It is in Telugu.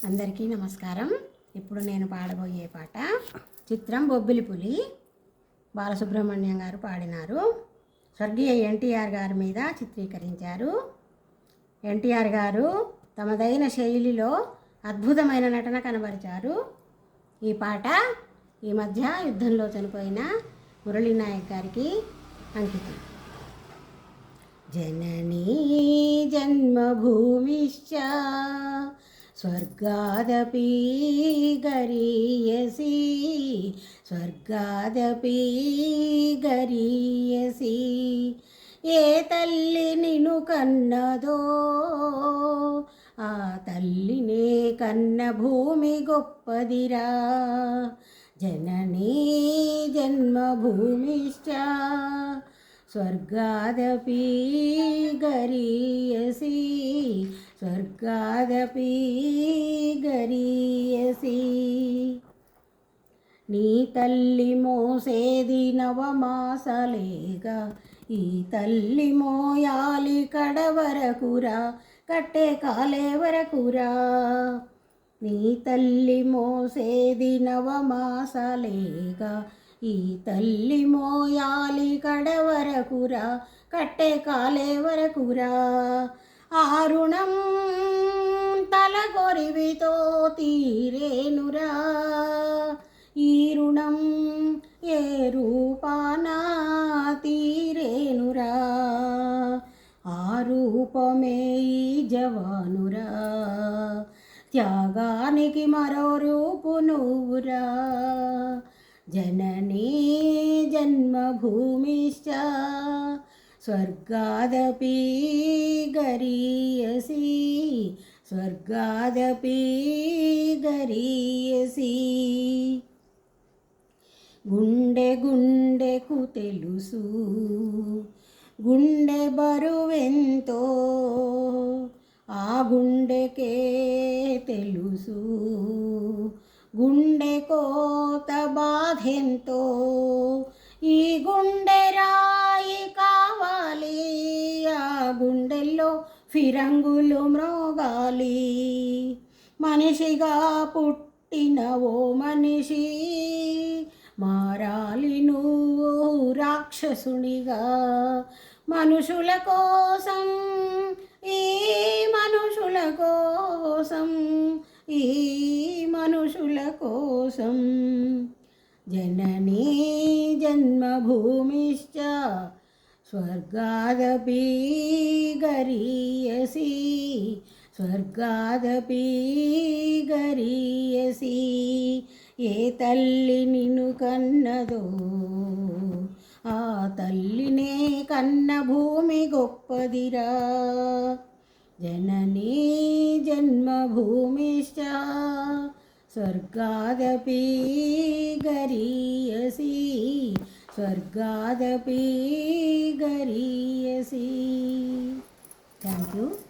అందరికీ నమస్కారం. ఇప్పుడు నేను పాడబోయే పాట చిత్రం బొబ్బిలి పులి. బాలసుబ్రహ్మణ్యం గారు పాడినారు. స్వర్గీయ ఎన్టీఆర్ గారి మీద చిత్రీకరించారు. ఎన్టీఆర్ గారు తమదైన శైలిలో అద్భుతమైన నటన కనబరిచారు. ఈ పాట ఈ మధ్య యుద్ధంలో చనిపోయిన మురళీనాయక్ గారికి అంకితం. జననీ జన్మభూమిశ్చ స్వర్గాదపి గరీయసి స్వర్గాదపి గరీయసి. ఏ తల్లి నిన్ను కన్నదో ఆ తల్లినే కన్న భూమి గొప్పదిరా. జననీ జన్మభూమిశ్చ స్వర్గాదపి గరీయసి స్వర్గాదపి గరీయసి. నీ తల్లి మోసేది నవమాసలేగా ఈ తల్లి మోయాలి కడవరకురా కట్టే కాలే వరకురా. నీ తల్లి మోసేది నవమాసలేగా ఈ తల్లి మోయాలి కడవరకురా కట్టే కాలే వరకురా. ఆ రుణం తలకొరివితో తీరేనురా. ఈ రుణం ఏ రూపానా తీరేనురా. ఆ రూపమే ఈ జవానురా. త్యాగానికి మరో రూపు నువ్వురా. జననీ జన్మభూమిశ్చ స్వర్గాదపి గరీయసి స్వర్గాదపి గరీయసి. గుండె గుండెకు తెలుసు గుండె బరువెంతో ఆ గుండెకే తెలుసు గుండె కోత బాధెంతో. ఈ గుండె రాయి కావాలి ఆ గుండెల్లో ఫిరంగులు మ్రోగాలి. మనిషిగా పుట్టిన ఓ మనిషి మారాలి నువ్వు రాక్షసునిగా. మనుషుల కోసం ఈ మనుషుల కోసం ఈ మనుషుల కోసం. జననీ జన్మభూమిశ్చ స్వర్గాదపి గరీయసి స్వర్గాదపి గరీయసి. ఏ తల్లి నిన్ను కన్నదో ఆ తల్లినే కన్న భూమి గొప్పదిరా. జననీ జన్మభూమిశ్చ స్వర్గాదపి గరీయసి స్వర్గాదపి గరీయసి. Thank you.